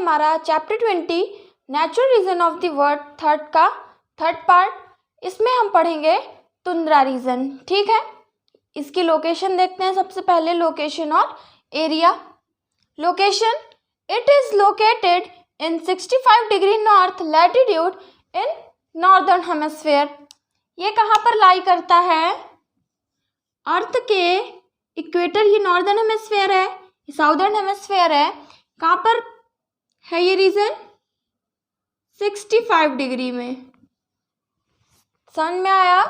हमारा chapter 20 natural region of the world third part. इसमें हम पढ़ेंगे टुंड्रा रीजन। ठीक है, इसकी लोकेशन देखते हैं। सबसे पहले लोकेशन और area. Location, it is located in 65 degree north latitude in northern hemisphere. ये कहाँ पर लाई करता है? अर्थ के इक्वेटर, ये नॉर्दर्न हेमिस्फीयर है, साउदर्न हेमिस्फीयर है। कहाँ पर है ये रीजन? 65 डिग्री में। समझ में आया?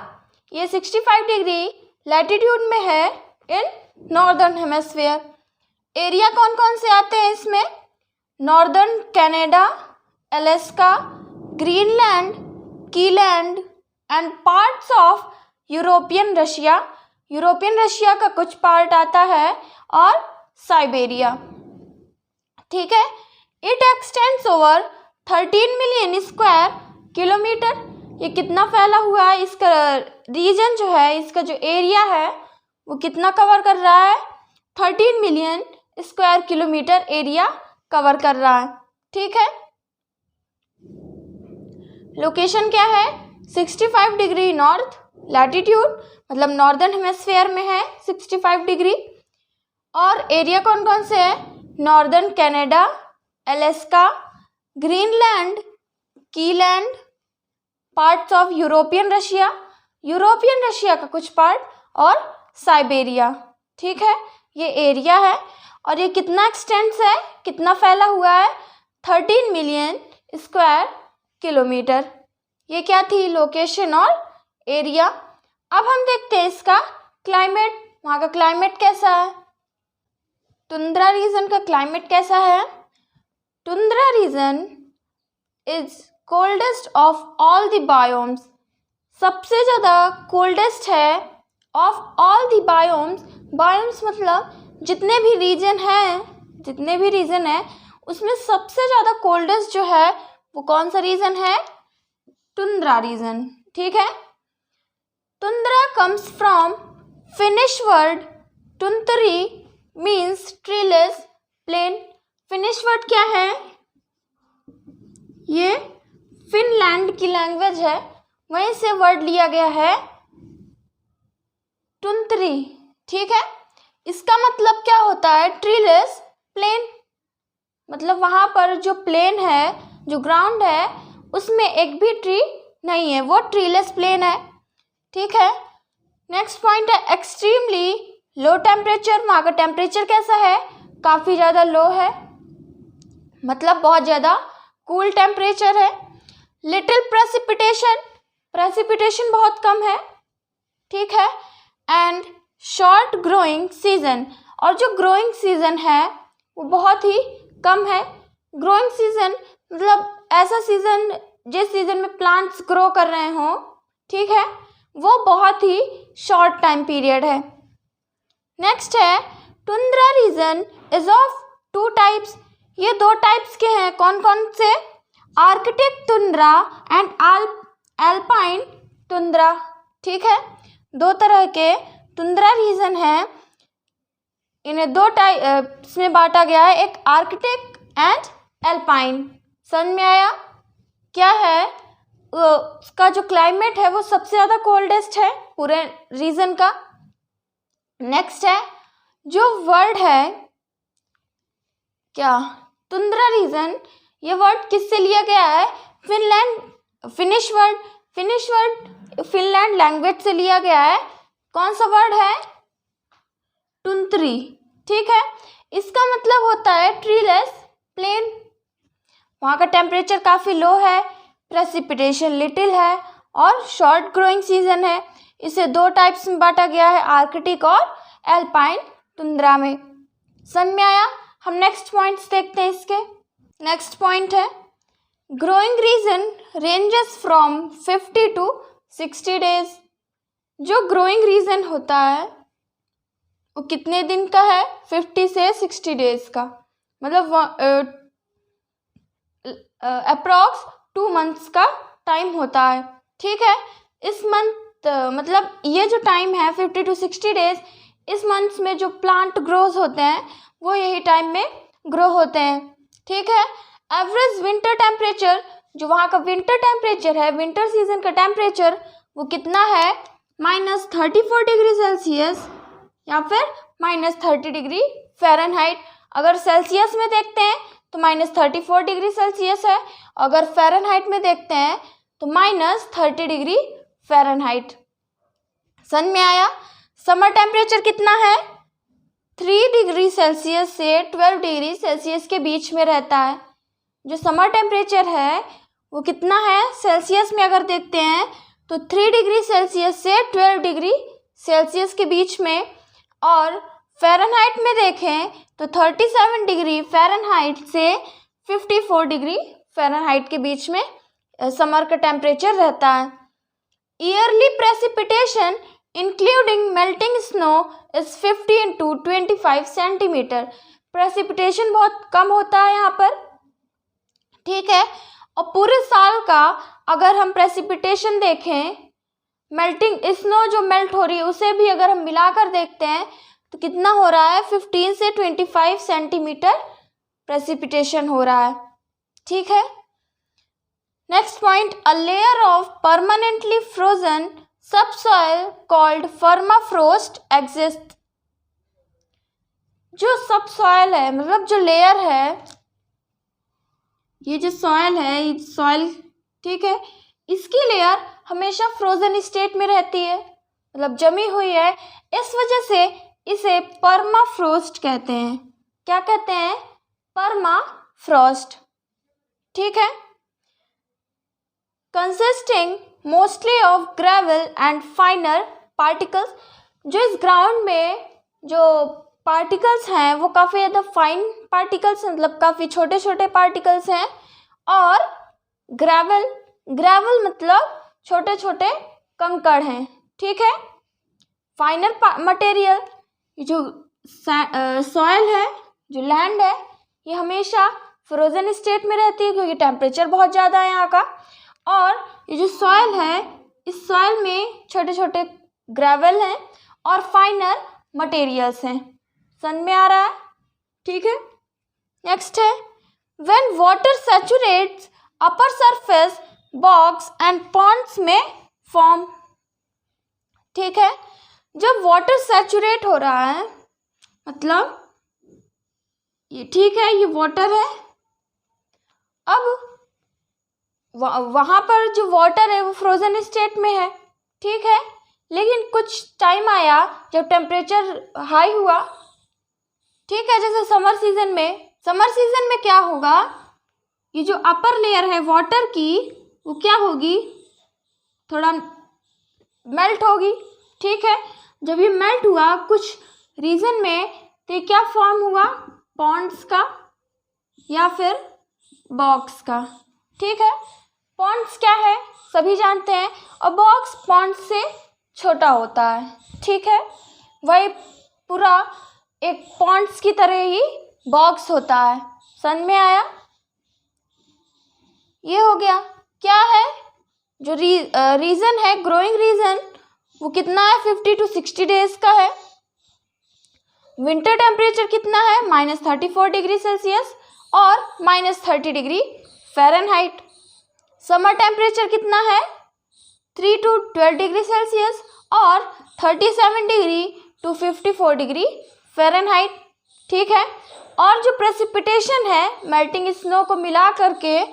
ये 65 डिग्री लैटिट्यूड में है इन नॉर्दर्न हेमिस्फीयर। एरिया कौन कौन से आते हैं इसमें? Northern Canada, Alaska, Greenland, Iceland and parts of European Russia. European Russia का कुछ पार्ट आता है और साइबेरिया। ठीक है, it extends over 13 million square kilometre. ये कितना फैला हुआ है? इसका रीजन जो है, इसका जो एरिया है वो कितना कवर कर रहा है? 13 million square kilometre area cover कर रहा है। ठीक है, लोकेशन क्या है? 65 डिग्री नॉर्थ लैटिट्यूड, मतलब नॉर्दर्न हेमिस्फीयर में है 65 डिग्री। और एरिया कौन कौन से है? Northern Canada, Alaska, Greenland, Iceland, parts of European Russia, European Russia का कुछ पार्ट और साइबेरिया। ठीक है, ये एरिया है। और ये कितना एक्सटेंस है, कितना फैला हुआ है? 13 मिलियन स्क्वायर किलोमीटर। ये क्या थी? लोकेशन और एरिया। अब हम देखते हैं इसका क्लाइमेट। वहाँ का क्लाइमेट कैसा है? टुंड्रा रीजन का क्लाइमेट कैसा है? Tundra reason is coldest of all the biomes. सबसे ज़्यादा कोल्डेस्ट है of all the biomes. Biomes मतलब जितने भी रीजन है उसमें सबसे ज़्यादा कोल्डेस्ट जो है वो कौन सा रीजन है? Tundra region. ठीक है, tundra comes from Finnish word tunturi means treeless plain. Finnish word क्या है? ये फिनलैंड की लैंग्वेज है, वहीं से वर्ड लिया गया है टुंतरी। ठीक है, इसका मतलब क्या होता है? Treeless plain. मतलब वहाँ पर जो प्लेन है, जो ग्राउंड है, उसमें एक भी ट्री नहीं है, वो ट्रीलेस प्लेन है। ठीक है, नेक्स्ट पॉइंट है एक्सट्रीमली लो टेम्परेचर। वहाँ का टेम्परेचर कैसा है? काफ़ी ज़्यादा लो है, मतलब बहुत ज़्यादा कूल टेम्परेचर है। लिटिल प्रेसिपिटेशन बहुत कम है। ठीक है, एंड शॉर्ट ग्रोइंग सीजन। और जो ग्रोइंग सीजन है वो बहुत ही कम है। ग्रोइंग सीजन मतलब ऐसा सीजन जिस सीजन में प्लांट्स ग्रो कर रहे हों, ठीक है, वो बहुत ही शॉर्ट टाइम पीरियड है। नेक्स्ट है tundra reason is of 2 types. ये 2 टाइप्स के हैं। कौन कौन से? Arctic tundra and alpine tundra. ठीक है, 2 तरह के टुंड्रा रीजन है। इन्हें 2 टाइप्स में बांटा गया है, एक आर्कटिक एंड अल्पाइन। समझ में आया? क्या है उसका जो क्लाइमेट है वो सबसे ज़्यादा कोल्डेस्ट है पूरे रीजन का। नेक्स्ट है जो वर्ड है क्या? Tundra region. ये वर्ड किससे लिया गया है? फिनिश वर्ड फिनलैंड लैंग्वेज से लिया गया है। कौन सा वर्ड है? टुंतरी। ठीक है, इसका मतलब होता है ट्रीलेस प्लेन। वहाँ का टेम्परेचर काफ़ी लो है, प्रेसिपिटेशन लिटिल है और शॉर्ट ग्रोइंग सीजन है। इसे 2 टाइप्स में बांटा गया है, आर्कटिक और अल्पाइन टुंड्रा में। समझ में आया? हम नेक्स्ट पॉइंट्स देखते हैं इसके। नेक्स्ट पॉइंट है growing region ranges from 50 to 60 days. जो ग्रोइंग रीजन होता है वो कितने दिन का है? 50 से 60 डेज का, मतलब अप्रॉक्स 2 मंथ्स का टाइम होता है। ठीक है, इस मंथ मतलब ये जो टाइम है 50 to 60 डेज, इस मंथ्स में जो प्लांट ग्रोज होते हैं वो यही टाइम में ग्रो होते हैं। ठीक है, एवरेज विंटर टेम्परेचर, जो वहाँ का विंटर टेम्परेचर है, विंटर सीजन का टेम्परेचर वो कितना है, -34 डिग्री सेल्सियस या फिर -30 डिग्री फ़ारेनहाइट। अगर सेल्सियस में देखते हैं तो -34 डिग्री सेल्सियस है, अगर फ़ारेनहाइट में देखते हैं तो -30 डिग्री फ़ारेनहाइट। समझ में आया? समर टेम्परेचर कितना है, 3 डिग्री सेल्सियस से 12 डिग्री सेल्सियस के बीच में रहता है। जो समर टेम्परेचर है वो कितना है, सेल्सियस में अगर देखते हैं तो 3 डिग्री सेल्सियस से 12 डिग्री सेल्सियस के बीच में, और फ़ारेनहाइट में देखें तो 37 डिग्री फ़ारेनहाइट से 54 डिग्री फ़ारेनहाइट के बीच में समर का टेम्परेचर रहता है। Yearly precipitation including melting snow is 15 to 25 centimetre. Precipitation बहुत कम होता है यहाँ पर, ठीक है। और पूरे साल का अगर हम प्रेसिपिटेशन देखें, मेल्टिंग स्नो जो मेल्ट हो रही है उसे भी अगर हम मिलाकर देखते हैं तो कितना हो रहा है, 15 से 25 सेंटीमीटर प्रेसिपिटेशन हो रहा है, ठीक है। Next point, a layer of permanently frozen subsoil called permafrost exist. जो सबसॉइल है, मतलब जो लेयर है, ये जो सॉइल है, ये सॉइल, ठीक है, इसकी लेयर हमेशा फ्रोजन स्टेट में रहती है, मतलब जमी हुई है। इस वजह से इसे परमाफ्रोस्ट कहते हैं। क्या कहते हैं? परमाफ्रोस्ट, ठीक है। Consisting mostly of gravel and फाइनर particles. जो इस ग्राउंड में जो पार्टिकल्स हैं वो काफ़ी ज़्यादा फाइन पार्टिकल्स, मतलब काफ़ी छोटे छोटे पार्टिकल्स हैं। और ग्रेवल, ग्रेवल मतलब छोटे छोटे कंकड़ हैं, ठीक है। फाइनर मटेरियल, जो सॉइल है, जो लैंड है, ये हमेशा फ्रोजन स्टेट में रहती है क्योंकि टेम्परेचर बहुत ज़्यादा है यहाँ का। और ये जो सॉइल है, इस सॉइल में छोटे छोटे ग्रेवल हैं और फाइनर मटेरियल्स हैं। समझ में आ रहा है, ठीक है। नेक्स्ट है, when water saturates upper surface bogs and ponds में फॉर्म, ठीक है। जब वाटर सैचुरेट हो रहा है, मतलब ये, ठीक है, ये वाटर है, अब वहाँ पर जो वाटर है वो फ्रोजन स्टेट में है, ठीक है। लेकिन कुछ टाइम आया जब टेम्परेचर हाई हुआ, ठीक है, जैसे समर सीजन में क्या होगा, ये जो अपर लेयर है वाटर की वो क्या होगी, थोड़ा मेल्ट होगी, ठीक है। जब ये मेल्ट हुआ कुछ रीजन में, तो ये क्या फॉर्म हुआ, पॉन्ड्स का या फिर बॉक्स का, ठीक है। पॉन्ड्स क्या है सभी जानते हैं, और बॉक्स पॉन्ड्स से छोटा होता है, ठीक है। वही पूरा एक पॉन्ड्स की तरह ही बॉक्स होता है। समझ में आया? ये हो गया। क्या है जो रीजन है, ग्रोइंग रीजन, वो कितना है, 50 to 60 डेज का है। विंटर टेम्परेचर कितना है, -34 डिग्री सेल्सियस और -30 डिग्री फ़ारेनहाइट। समर टेम्परेचर कितना है, 3 to 12 डिग्री सेल्सियस और 37 डिग्री to 54 डिग्री फ़ारेनहाइट, ठीक है। और जो प्रेसिपिटेशन है मेल्टिंग स्नो को मिला करके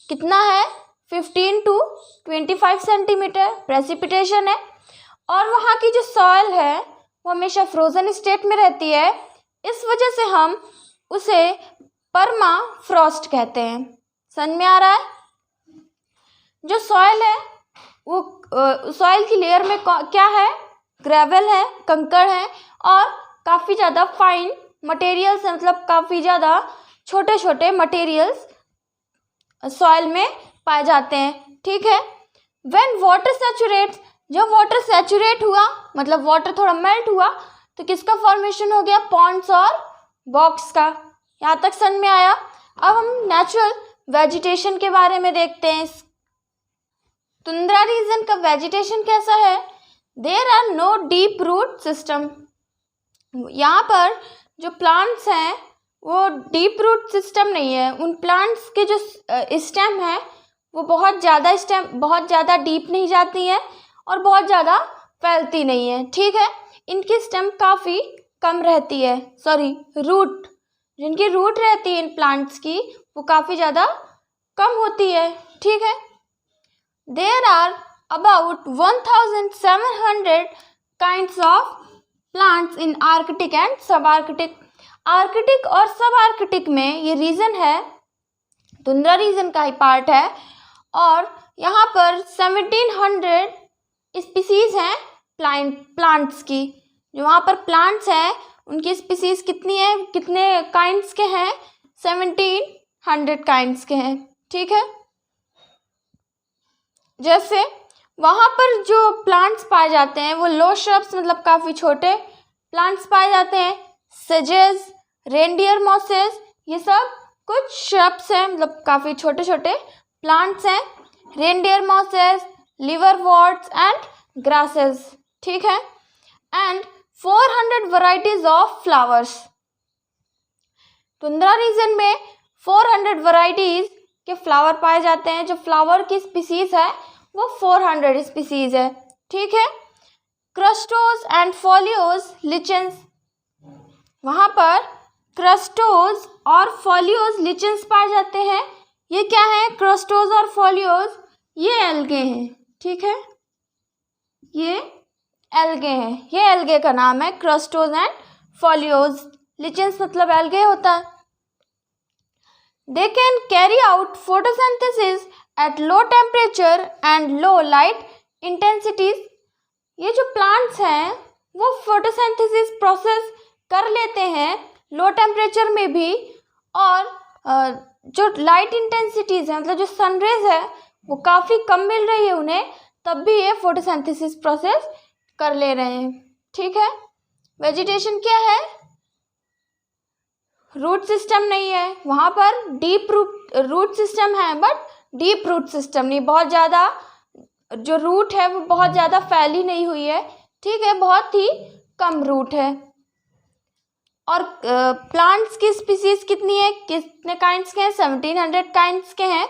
कितना है, 15 to 25 सेंटीमीटर प्रेसिपिटेशन है। और वहाँ की जो सॉइल है वो हमेशा फ्रोजन स्टेट में रहती है, इस वजह से हम उसे परमाफ्रॉस्ट कहते हैं। समझ में आ रहा है? जो सॉइल है वो सॉइल की लेयर में क्या है, ग्रेवल है, कंकड़ है और काफ़ी ज़्यादा फाइन मटेरियल्स, मतलब काफ़ी ज़्यादा छोटे छोटे मटेरियल्स सॉइल में पाए जाते हैं, ठीक है। व्हेन वाटर सैचुरेट्स, जब वाटर सैचुरेट हुआ मतलब वाटर थोड़ा मेल्ट हुआ तो किसका फॉर्मेशन हो गया, पॉन्ड्स और बॉक्स का। यहाँ तक समझ में आया? अब हम नेचुरल वेजिटेशन के बारे में देखते हैं। तुंद्रा रीजन का वेजिटेशन कैसा है, there are no deep root system. यहाँ पर जो प्लांट्स हैं वो डीप रूट सिस्टम नहीं है। उन प्लांट्स के जो स्टेम है वो बहुत ज़्यादा डीप नहीं जाती हैं और बहुत ज़्यादा फैलती नहीं है, ठीक है। इनकी स्टेम काफ़ी कम रहती है, रूट, जिनकी रूट रहती है इन प्लांट्स की वो काफ़ी ज़्यादा कम होती है, ठीक है। There are about 1700 kinds of plants in Arctic and sub Arctic. Arctic और सब आर्कटिक में ये रीजन है, टुंड्रा रीजन का ही पार्ट है, और यहाँ पर 1700 स्पीसीज हैं प्लांट्स की। जो वहाँ पर प्लांट्स हैं उनकी स्पीसीज कितनी है, कितने काइंड्स के हैं, 1700 काइंड्स के हैं, ठीक है। जैसे वहाँ पर जो प्लांट्स पाए जाते हैं वो लो श्रब्स, मतलब काफ़ी छोटे प्लांट्स पाए जाते हैं। सेजेस, रेनडियर मॉसेस, ये सब कुछ श्रब्स हैं, मतलब काफ़ी छोटे छोटे प्लांट्स हैं। Reindeer mosses, liverworts and grasses, ठीक है। And 400 varieties of flowers. Tundra region में 400 वैरायटीज के फ्लावर पाए जाते हैं। जो फ्लावर की स्पीसीज है वो 400 स्पीसीज है, ठीक है। क्रस्टोस एंड फोलियोज लिचेंस, वहाँ पर क्रस्टोज और फोलियोज लिचेंस पाए जाते हैं। ये क्या है, क्रस्टोज और फोलियोज, ये एल्गे हैं, ठीक है। ये एल्गे हैं, ये एल्गे का नाम है क्रस्टोज एंड फोलियोज। लिचेंस मतलब एल्गे होता है। They can carry out photosynthesis at low temperature and low light intensities. ये जो प्लांट्स हैं वो फोटोसिंथेसिस प्रोसेस कर लेते हैं लो टेम्परेचर में भी, और जो लाइट इंटेंसिटीज़ है, मतलब जो सनरेज है वो काफ़ी कम मिल रही है उन्हें, तब भी ये फोटोसिंथेसिस प्रोसेस कर ले रहे हैं, ठीक है। वेजिटेशन क्या है, रूट सिस्टम नहीं है वहाँ पर, डीप रूट सिस्टम है बट डीप रूट सिस्टम नहीं, बहुत ज़्यादा जो रूट है वो बहुत ज़्यादा फैली नहीं हुई है, ठीक है, बहुत ही कम रूट है। और प्लांट्स की स्पीसीज कितनी है, कितने काइंड्स के हैं, 1700 काइंड्स के हैं।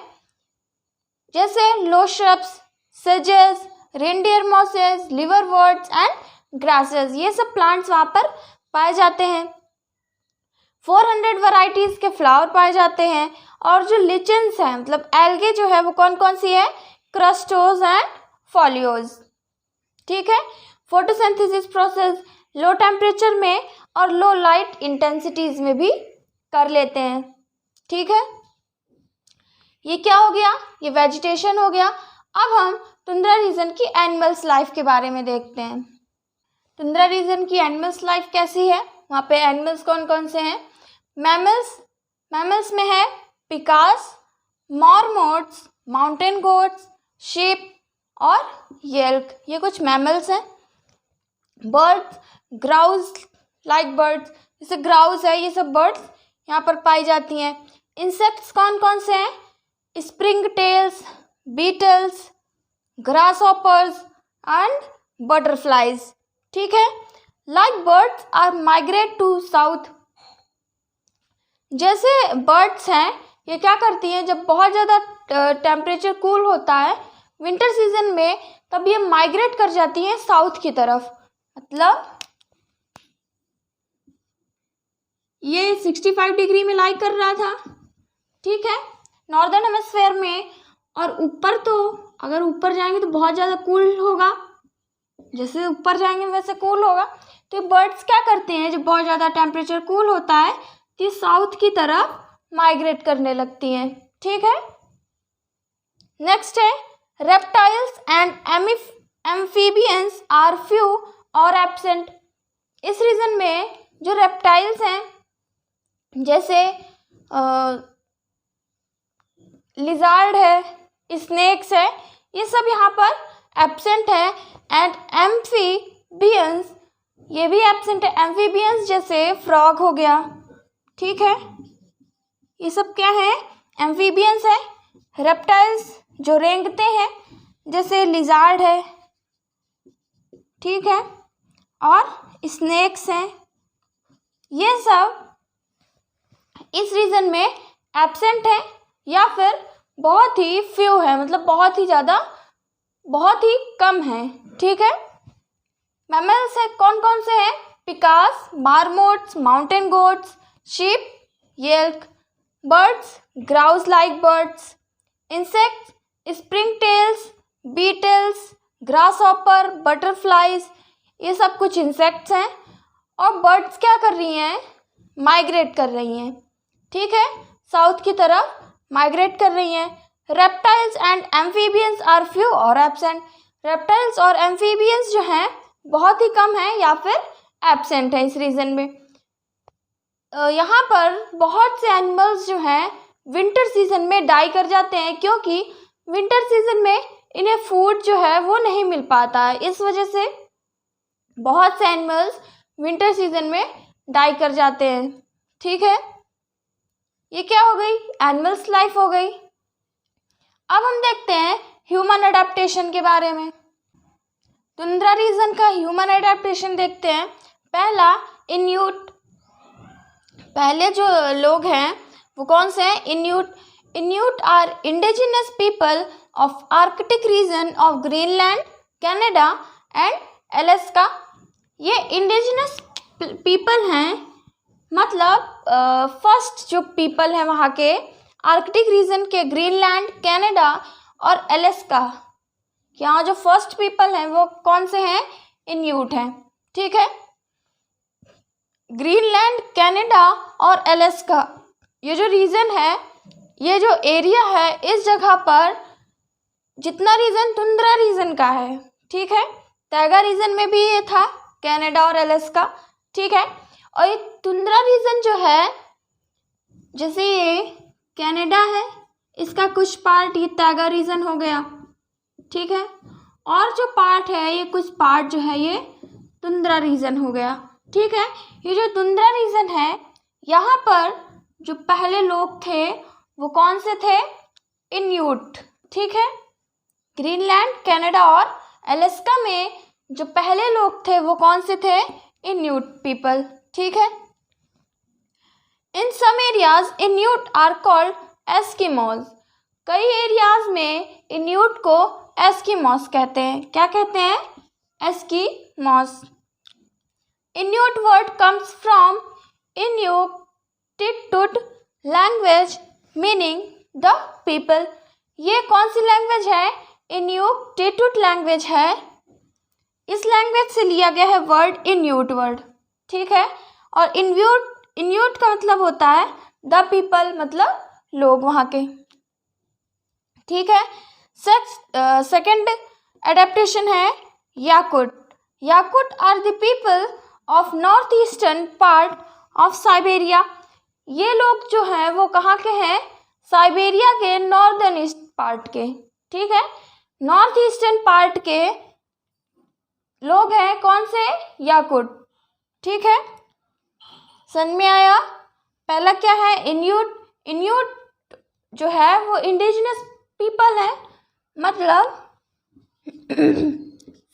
जैसे लो श्रब्स, सेजेस, reindeer mosses, liverworts and grasses, ये सब प्लांट्स वहाँ पर पाए जाते हैं। 400 वैरायटीज़ के फ्लावर पाए जाते हैं। और जो लिचेंस हैं, मतलब एल्गे जो है वो कौन कौन सी है, क्रस्टोज एंड फोलियोज, ठीक है। फोटोसिंथेसिस प्रोसेस लो टेम्परेचर में और लो लाइट इंटेंसिटीज में भी कर लेते हैं, ठीक है। ये क्या हो गया, ये वेजिटेशन हो गया। अब हम टुंड्रा रीजन की एनिमल्स लाइफ के बारे में देखते हैं। टुंड्रा रीजन की एनिमल्स लाइफ कैसी है, वहाँ पे एनिमल्स कौन कौन से हैं। मैमल्स में है पिकास, मॉर्मोट्स, माउंटेन गोट्स, शीप और येल्क, ये कुछ मैमल्स हैं। बर्ड्स, ग्राउज लाइक बर्ड्स, जैसे ग्राउज है, ये सब बर्ड्स यहाँ पर पाई जाती हैं। इंसेक्ट्स कौन कौन से हैं, spring tales, beetles, grasshoppers and butterflies, ठीक है। Like birds are migrate to south, जैसे बर्ड्स हैं ये क्या करती हैं, जब बहुत ज़्यादा टेम्परेचर कूल होता है विंटर सीजन में, तब ये माइग्रेट कर जाती हैं साउथ की तरफ। मतलब ये 65 डिग्री में लाई कर रहा था, ठीक है, नॉर्दर्न हेमिस्फेयर में। और ऊपर तो अगर ऊपर जाएंगे तो बहुत ज़्यादा कूल होगा, जैसे ऊपर जाएंगे वैसे कूल होगा। तो ये बर्ड्स क्या करते हैं, जब बहुत ज़्यादा टेम्परेचर कूल होता है तो ये साउथ की तरफ माइग्रेट करने लगती हैं, ठीक है। नेक्स्ट है reptiles and amphibians are few or absent. इस रीजन में जो रेप्टाइल्स हैं, जैसे लिजार्ड है, स्नेक्स है, ये सब यहाँ पर एब्सेंट है। एंड एम्फीबियंस, ये भी एब्सेंट है। एम्फीबियंस जैसे फ्रॉग हो गया, ठीक है, ये सब क्या है, एम्फीबियंस है। रेप्टाइल्स जो रेंगते हैं, जैसे लिजार्ड है, ठीक है, और स्नेक्स हैं, ये सब इस रीजन में एब्सेंट है या फिर बहुत ही फ्यू है, मतलब बहुत ही ज़्यादा, बहुत ही कम है। ठीक है। मैमल्स है कौन कौन से हैं? Pikas, marmots, mountain goats, sheep, elk, birds, grouse like birds, insects, spring tales, beetles, grasshopper, butterflies, ये सब कुछ इंसेक्ट्स हैं। और बर्ड्स क्या कर रही हैं? माइग्रेट कर रही हैं। ठीक है, साउथ की तरफ माइग्रेट कर रही हैं। Reptiles and amphibians are few or absent. Reptiles और एम्फीबियंस जो हैं बहुत ही कम है या फिर एब्सेंट है इस रीजन में। यहाँ पर बहुत से एनिमल्स जो हैं विंटर सीजन में डाई कर जाते हैं, क्योंकि विंटर सीजन में इन्हें फूड जो है वो नहीं मिल पाता है। इस वजह से बहुत से एनिमल्स विंटर सीजन में डाई कर जाते हैं। ठीक है, ये क्या हो गई? एनिमल्स लाइफ हो गई। अब हम देखते हैं ह्यूमन अडेप्टेशन के बारे में। टुंड्रा रीजन का ह्यूमन अडेप्टेशन देखते हैं। पहला, इन्यूट। पहले जो लोग हैं वो कौन से हैं? Inuit. Inuit are indigenous people of Arctic region of Greenland, Canada and Alaska. ये इंडिजिनस पीपल हैं, मतलब फर्स्ट जो पीपल हैं वहाँ के आर्कटिक रीजन के, ग्रीनलैंड, कनाडा और अलास्का, यहाँ जो फर्स्ट पीपल हैं वो कौन से हैं? इन्यूट हैं। ठीक है, ग्रीनलैंड, कनाडा और अलास्का, ये जो रीजन है, ये जो एरिया है, इस जगह पर जितना रीजन टुंड्रा रीजन का है, ठीक है, टैगा रीजन में भी ये था, कनाडा और अलास्का। ठीक है, और ये टुंड्रा रीजन जो है, जैसे ये कनाडा है, इसका कुछ पार्ट ये टैगा रीजन हो गया। ठीक है, और जो पार्ट है, ये कुछ पार्ट जो है ये टुंड्रा रीजन हो गया। ठीक है, ये जो टुंड्रा रीजन है, यहाँ पर जो पहले लोग थे वो कौन से थे? इन्यूट। ठीक है, ग्रीनलैंड, कनाडा और अलास्का में जो पहले लोग थे वो कौन से थे? Inuit people. ठीक है, in some areas Inuit are called Eskimos. कई एरियाज में इन्यूट को एस्किमोस कहते हैं। क्या कहते हैं? Eskimos. Inuit word comes from Inuktitut language meaning the people. ये कौन सी लैंग्वेज है? इन्यूक्टिटुड लैंग्वेज है। इस लैंग्वेज से लिया गया है वर्ड इन्यूट वर्ड। ठीक है, और इन्यूट का मतलब होता है द पीपल, मतलब लोग वहाँ के। ठीक है, सेकंड एडेप्टेशन है Yakut. Yakut are the people of north eastern part of Siberia. ये लोग जो हैं वो कहाँ के हैं? साइबेरिया के नॉर्दर्न ईस्ट पार्ट के। ठीक है, नॉर्थ ईस्टर्न पार्ट के लोग हैं कौन से? याकुट। ठीक है, समझ में आया? पहला क्या है? इन्यूट। इन्यूट जो है वो इंडिजिनस पीपल है, मतलब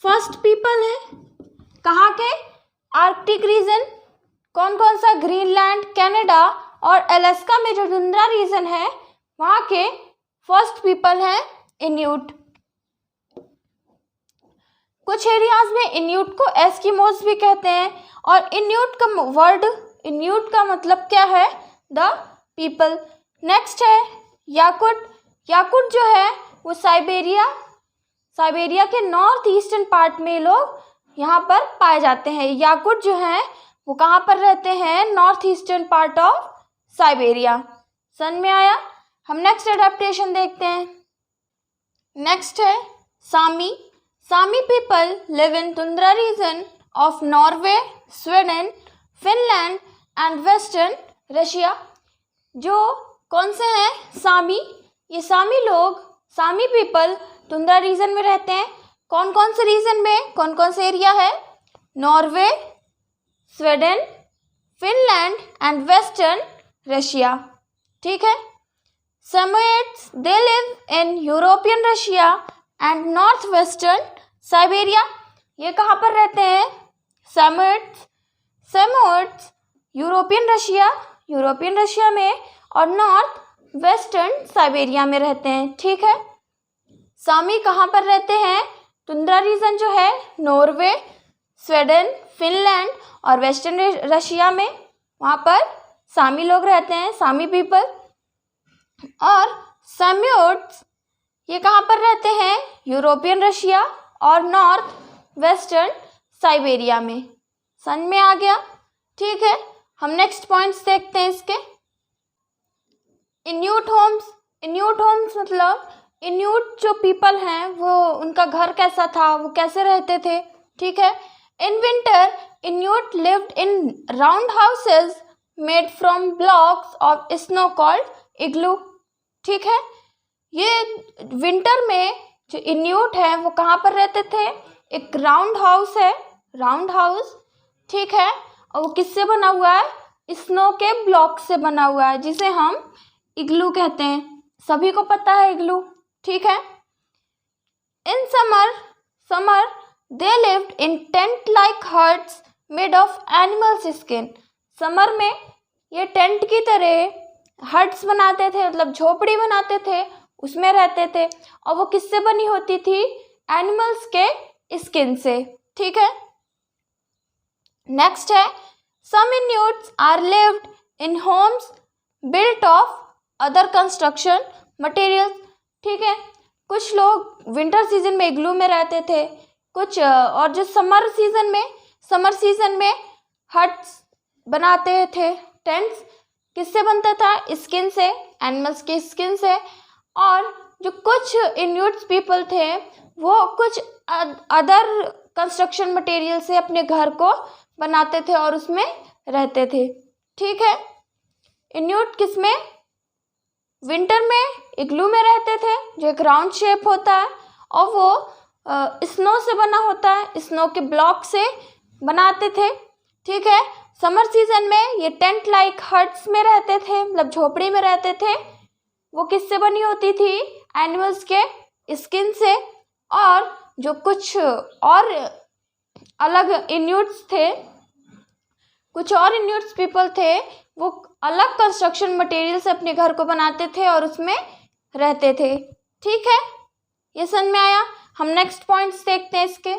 फर्स्ट पीपल है। कहाँ के? Arctic reason. कौन कौन सा? ग्रीनलैंड, कनाडा और अलास्का में जो टुंड्रा रीजन है वहाँ के फर्स्ट पीपल हैं इन्यूट। कुछ एरियाज में इन्यूट को एस्किमोस भी कहते हैं, और इन्यूट का वर्ड, इन्यूट का मतलब क्या है? The people. नेक्स्ट है याकुट। याकुट जो है वो साइबेरिया के नॉर्थ ईस्टर्न पार्ट में लोग यहाँ पर पाए जाते हैं। याकुट जो है वो कहाँ पर रहते हैं? North eastern part of Siberia. समझ में आया? हम नेक्स्ट एडेप्टेशन देखते हैं। नेक्स्ट है Sami. Sami people live in tundra region of Norway, Sweden, Finland and western Russia. जो कौन से हैं? सामी। ये सामी लोग, सामी पीपल टुंड्रा रीजन में रहते हैं। कौन कौन से रीजन में, कौन कौन से एरिया है? Norway, Sweden, Finland and western Russia. ठीक है, Samoyeds, they live in European Russia and north western Siberia. ये कहाँ पर रहते हैं? Samoyeds European Russia European Russia में और नॉर्थ वेस्टर्न साइबेरिया में रहते हैं। ठीक है, सामी कहाँ पर रहते हैं? टुंड्रा रीजन जो है नॉर्वे, स्वीडन, फिनलैंड और वेस्टर्न रशिया में, वहाँ पर सामी लोग रहते हैं, सामी पीपल। और साम्योट्स ये कहाँ पर रहते हैं? यूरोपियन रशिया और नॉर्थ वेस्टर्न साइबेरिया में। समझ में आ गया? ठीक है, हम नेक्स्ट पॉइंट्स देखते हैं इसके। इन्यूट होम्स मतलब इन्यूट जो पीपल हैं वो उनका घर कैसा था, वो कैसे रहते थे। ठीक है, in winter Inuit lived in round houses made from blocks of snow called igloo. ठीक है, ये विंटर में जो इन्यूट है वो कहाँ पर रहते थे? एक राउंड हाउस है, राउंड हाउस। ठीक है, और वो किससे बना हुआ है? स्नो के ब्लॉक से बना हुआ है, जिसे हम इग्लू कहते हैं। सभी को पता है इग्लू। ठीक है, in summer they lived in tent like huts made of animals skin. Summer में ये टेंट की तरह हट्स बनाते थे, मतलब झोपड़ी बनाते थे, उसमें रहते थे, और वो किससे बनी होती थी? एनिमल्स के स्किन से। ठीक है, नेक्स्ट है some Inuits are lived in homes built of other construction materials. ठीक है, कुछ लोग विंटर सीजन में इग्लू में रहते थे, कुछ और जो समर सीजन में हट्स बनाते थे, टेंट्स किससे बनता था? स्किन से, एनिमल्स के स्किन से। और जो कुछ इन्यूट्स पीपल थे वो कुछ अदर कंस्ट्रक्शन मटेरियल से अपने घर को बनाते थे और उसमें रहते थे। ठीक है, इन्यूट किसमें? विंटर में इग्लू में रहते थे, जो एक राउंड शेप होता है और वो स्नो से बना होता है, स्नो के ब्लॉक से बनाते थे। ठीक है, समर सीजन में ये टेंट लाइक हट्स में रहते थे, मतलब झोपड़ी में रहते थे। वो किससे बनी होती थी? एनिमल्स के स्किन से। और जो कुछ और अलग इन्यूट्स थे, कुछ और इन्यूट्स पीपल थे, वो अलग कंस्ट्रक्शन मटेरियल से अपने घर को बनाते थे और उसमें रहते थे। ठीक है, ये समझ में आया? हम नेक्स्ट पॉइंट्स देखते हैं इसके।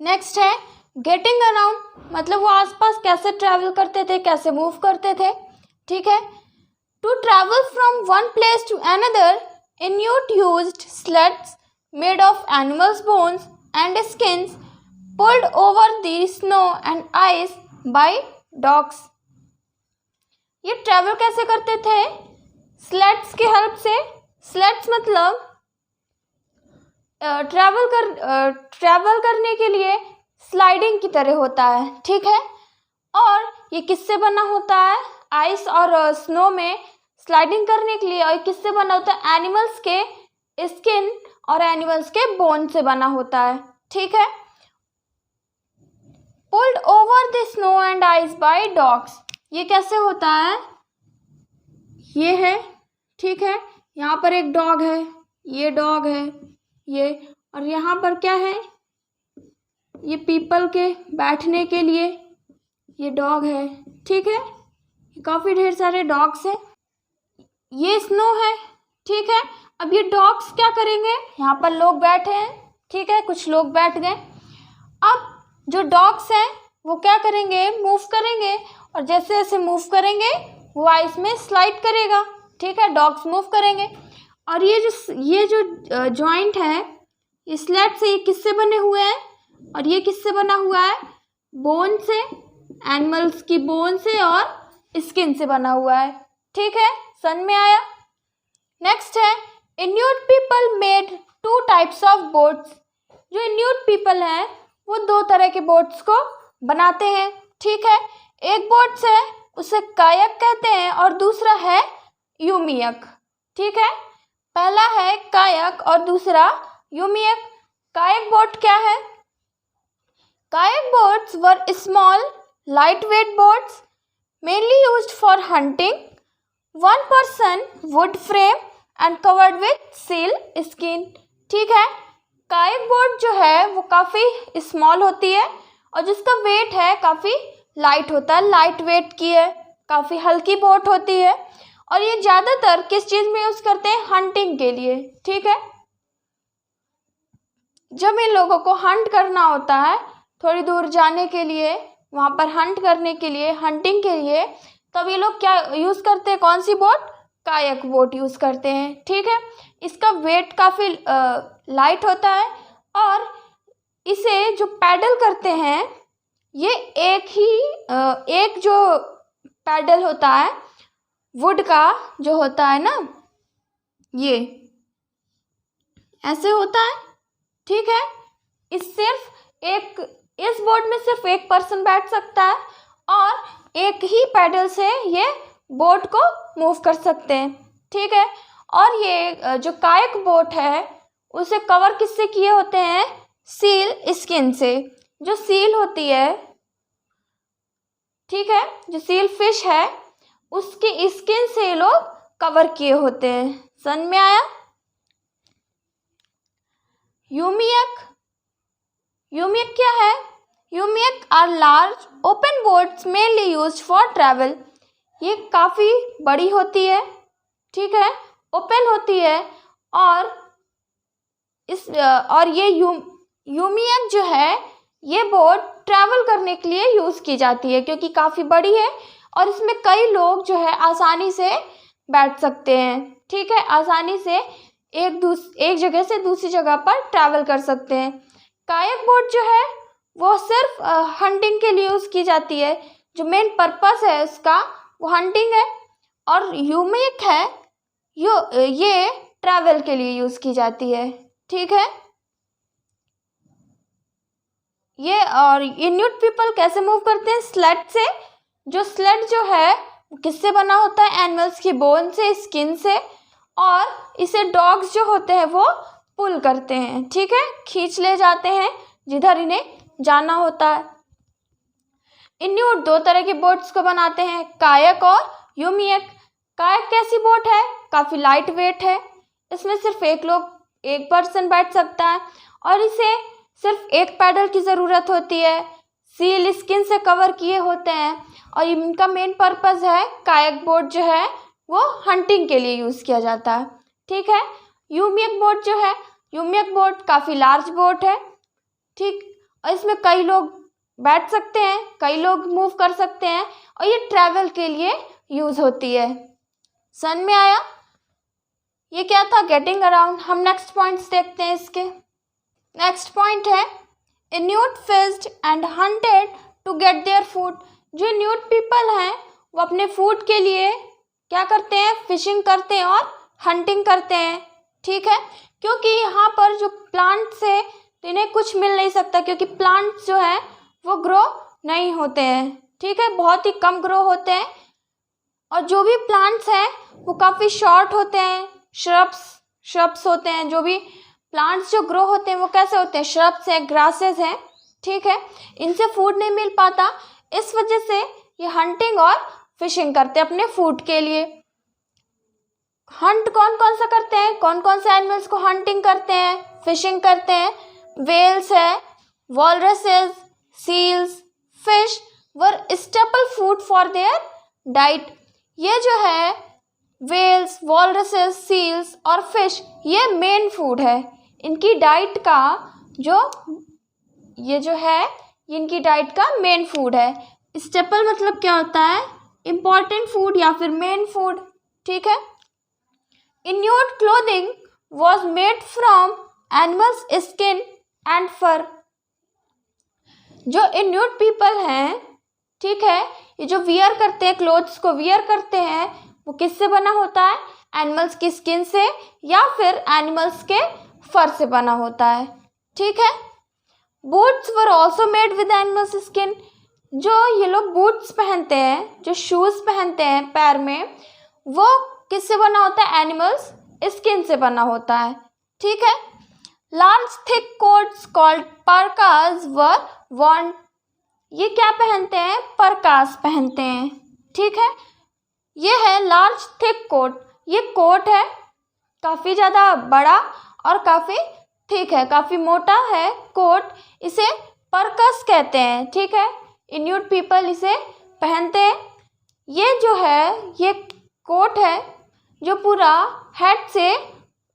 नेक्स्ट है गेटिंग अराउंड, मतलब वो आसपास कैसे ट्रैवल करते थे, कैसे मूव करते थे। ठीक है, to travel from one place to another Inuit used sleds made of animals bones and skins pulled over the snow and ice by dogs. ये ट्रैवल कैसे करते थे? स्लेड्स की हेल्प से। स्लेड्स मतलब ट्रैवल करने के लिए स्लाइडिंग की तरह होता है। ठीक है, और ये किससे बना होता है? आइस और स्नो में स्लाइडिंग करने के लिए। और किससे बना होता है? एनिमल्स के स्किन और एनिमल्स के बोन से बना होता है। ठीक है, pulled over the snow and ice by dogs, ये कैसे होता है? ये है, ठीक है, यहाँ पर एक डॉग है, ये डॉग है, ये, और यहाँ पर क्या है? ये पीपल के बैठने के लिए ये डॉग है। ठीक है, काफ़ी ढेर सारे डॉग्स हैं, ये स्नो है। ठीक है, अब ये डॉग्स क्या करेंगे? यहाँ पर लोग बैठे हैं, ठीक है, कुछ लोग बैठ गए। अब जो डॉग्स हैं वो क्या करेंगे? मूव करेंगे, और जैसे जैसे मूव करेंगे वो आइस में स्लाइड करेगा। ठीक है, डॉग्स मूव करेंगे। और ये जो जॉइंट है, ये स्लेट से, ये किससे बने हुए हैं? और ये किससे बना हुआ है? बोन से, एनिमल्स की बोन से और स्किन से बना हुआ है। ठीक है, समझ में आया? नेक्स्ट है Inuit people made 2 types of boats. जो इन्यूट पीपल हैं वो 2 तरह के बोट्स को बनाते हैं। ठीक है, एक बोट्स है उसे कायक कहते हैं और दूसरा है यूमियक। ठीक है, पहला है कायक और दूसरा यूमियक। कायक बोट क्या है? Kayak boats were small lightweight boats mainly used for hunting, one person wood frame and covered with seal skin। ठीक है, कायक बोट जो है वो काफ़ी स्मॉल होती है और जिसका वेट है काफ़ी लाइट होता है, लाइट वेट की है। काफ़ी हल्की बोट होती है और ये ज़्यादातर किस चीज़ में यूज़ करते हैं, हंटिंग के लिए। ठीक है, जब इन लोगों को हंट करना होता है थोड़ी दूर जाने के लिए, वहाँ पर हंट करने के लिए, हंटिंग के लिए, तब ये लोग क्या यूज़ करते हैं, कौन सी बोट, कायक बोट यूज़ करते हैं। ठीक है, इसका वेट काफ़ी लाइट होता है और इसे जो पैडल करते हैं ये एक जो पैडल होता है वुड का जो होता है ना, ये ऐसे होता है। ठीक है, इस बोट में सिर्फ एक पर्सन बैठ सकता है और एक ही पैडल से ये बोट को मूव कर सकते हैं। ठीक है, और ये जो कायक बोट है उसे कवर किससे किए होते हैं, सील स्किन से। जो सील होती है, ठीक है, जो सील फिश है उसकी स्किन से ये लोग कवर किए होते हैं। समझ में आया। यूमियक क्या है, umiak are large open boats mainly used for travel. ये काफ़ी बड़ी होती है, ठीक है, ओपन होती है और ये यूमियक जो है ये बोट ट्रैवल करने के लिए यूज़ की जाती है क्योंकि काफ़ी बड़ी है और इसमें कई लोग जो है आसानी से बैठ सकते हैं। ठीक है, आसानी से एक जगह से दूसरी जगह पर ट्रैवल कर सकते हैं। कायक बोट जो है वो सिर्फ हंटिंग के लिए यूज़ की जाती है, जो मेन पर्पस है उसका वो हंटिंग है। और यूमियक है ये ट्रैवल के लिए यूज़ की जाती है। ठीक है, ये इन्यूट पीपल कैसे मूव करते हैं, स्लेड से। जो स्लेड जो है किससे बना होता है, एनिमल्स की बोन से, स्किन से, और इसे डॉग्स जो होते हैं वो पुल करते हैं। ठीक है, खींच ले जाते हैं जिधर इन्हें जाना होता है। इन्यूट दो तरह की बोट्स को बनाते हैं, कायक और यूमियक। कायक कैसी बोट है, काफ़ी लाइट वेट है, इसमें सिर्फ एक पर्सन बैठ सकता है और इसे सिर्फ एक पैडल की ज़रूरत होती है, सील स्किन से कवर किए होते हैं और इनका मेन पर्पस है, कायक बोट जो है वो हंटिंग के लिए यूज़ किया जाता है। ठीक है, यूमियक बोट जो है, यूमियक बोट काफ़ी लार्ज बोट है, ठीक, और इसमें कई लोग बैठ सकते हैं, कई लोग मूव कर सकते हैं और ये ट्रैवल के लिए यूज़ होती है। समझ में आया। ये क्या था, गेटिंग अराउंड। हम नेक्स्ट पॉइंट्स देखते हैं इसके। नेक्स्ट पॉइंट है, Inuit fished and hunted to get their food. जो इन्यूट पीपल हैं वो अपने फूड के लिए क्या करते हैं, फिशिंग करते हैं और हंटिंग करते हैं। ठीक है, क्योंकि यहाँ पर जो प्लांट्स है तो इन्हें कुछ मिल नहीं सकता क्योंकि प्लांट्स जो है वो ग्रो नहीं होते हैं। ठीक है, बहुत ही कम ग्रो होते हैं और जो भी प्लांट्स हैं वो काफ़ी शॉर्ट होते हैं, श्रब्स होते हैं। जो भी प्लांट्स जो ग्रो होते हैं वो कैसे होते हैं, श्रब्स हैं, ग्रासेस हैं। ठीक है, इनसे फूड नहीं मिल पाता, इस वजह से ये हंटिंग और फिशिंग करते हैं अपने फूड के लिए। हंट कौन कौन सा करते हैं, कौन कौन से एनिमल्स को हंटिंग करते हैं, फिशिंग करते हैं, वेल्स है, walruses, seals, fish were staple food for their diet. ये जो है वेल्स, वॉलरसेस, सील्स और फिश ये मेन फूड है इनकी डाइट का, ये जो है इनकी डाइट का मेन फूड है। स्टेपल मतलब क्या होता है, इम्पॉर्टेंट फूड या फिर मेन फूड। ठीक है, Inuit clothing was made from animals skin and fur. जो इन्यूट पीपल हैं, ठीक है, ये जो वियर करते हैं, क्लोथ्स को वियर करते हैं, वो किससे बना होता है, एनिमल्स की स्किन से या फिर एनिमल्स के फर से बना होता है। ठीक है, boots were also made with animals skin. जो ये लोग बूट्स पहनते हैं, जो शूज़ पहनते हैं पैर में, वो किससे बना होता है, एनिमल्स स्किन से बना होता है। ठीक है, लार्ज थिक कोट्स कॉल्ड परकास वर वॉर्न। ये क्या पहनते हैं, परकास पहनते हैं। ठीक है, ये है लार्ज थिक कोट। ये कोट है काफ़ी ज़्यादा बड़ा और काफ़ी थिक है, काफ़ी मोटा है कोट, इसे परकस कहते हैं। ठीक है, इन्यूट पीपल इसे पहनते हैं। ये जो है ये कोट है जो पूरा हेड से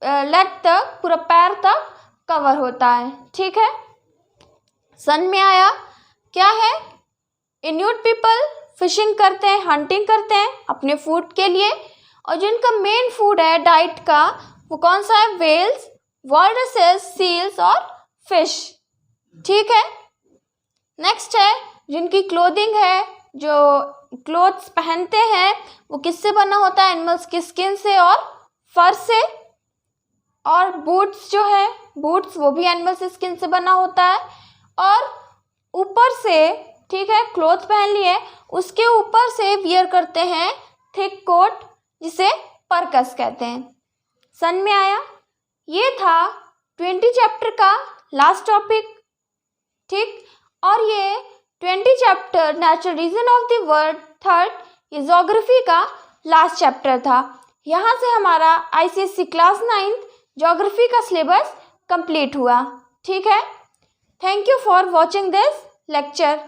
लेग तक, पूरा पैर तक कवर होता है। ठीक है। सन में आया क्या है, इन्यूट पीपल फिशिंग करते हैं, हंटिंग करते हैं अपने फूड के लिए, और जिनका मेन फूड है डाइट का वो कौन सा है, वेल्स, वॉलरसेस, सील्स और फिश। ठीक है। नेक्स्ट है जिनकी क्लोथिंग है, जो क्लोथ्स पहनते हैं वो किससे बना होता है, एनिमल्स की स्किन से और फर से। और बूट्स जो है, बूट्स वो भी एनिमल्स स्किन से बना होता है। और ऊपर से, ठीक है, क्लोथ पहन लिए, उसके ऊपर से वियर करते हैं थिक कोट जिसे परकस कहते हैं। सन में आया ये था 20 चैप्टर का लास्ट टॉपिक। ठीक। और ये 20 chapter natural region of the world third, ये ज्योग्राफी का लास्ट चैप्टर था। यहाँ से हमारा ICSE क्लास 9 ज्योग्राफी का सिलेबस कंप्लीट हुआ। ठीक है। Thank you for watching this lecture.